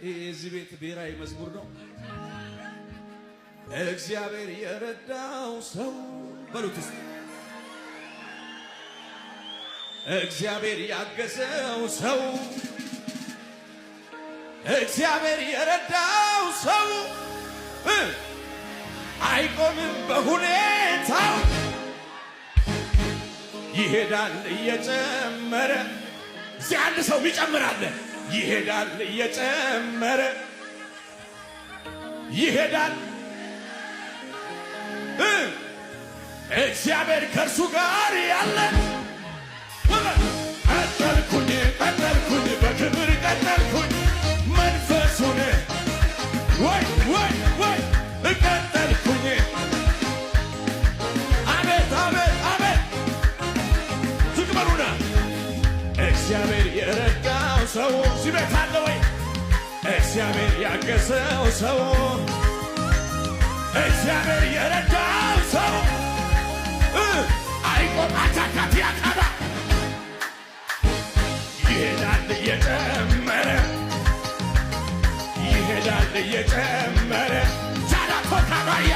የዚህ ቤት ብሔራዊ መዝሙር ነው። እግዚአብሔር የረዳው ሰው በሉት እስቲ። እግዚአብሔር ያገዘው ሰው፣ እግዚአብሔር የረዳው ሰው አይቆምም በሁኔታው፣ ይሄዳል እየጨመረ። እዚህ አንድ ሰው ይጨምራል። ይሄዳል እየጨመረ ይሄዳል። እግዚአብሔር ከእርሱ ጋር ያለ። ቀጠልኩኝ ቀጠልኩኝ በክብር ቀጠልኩኝ መንፈሱን ወይ ወይ ወይ ቀጠልኩኝ። አቤት አቤት አቤት ዝግበሩና እግዚአብሔር የረዳው ሰው ሲቤት አለ ወይ? እግዚአብሔር ያገዘው ሰው፣ እግዚአብሔር የረዳው ሰው አይቆም አታካት ያካባ ይሄዳል እየጨመረ ይሄዳል እየጨመረ ዛላ ኮካባያ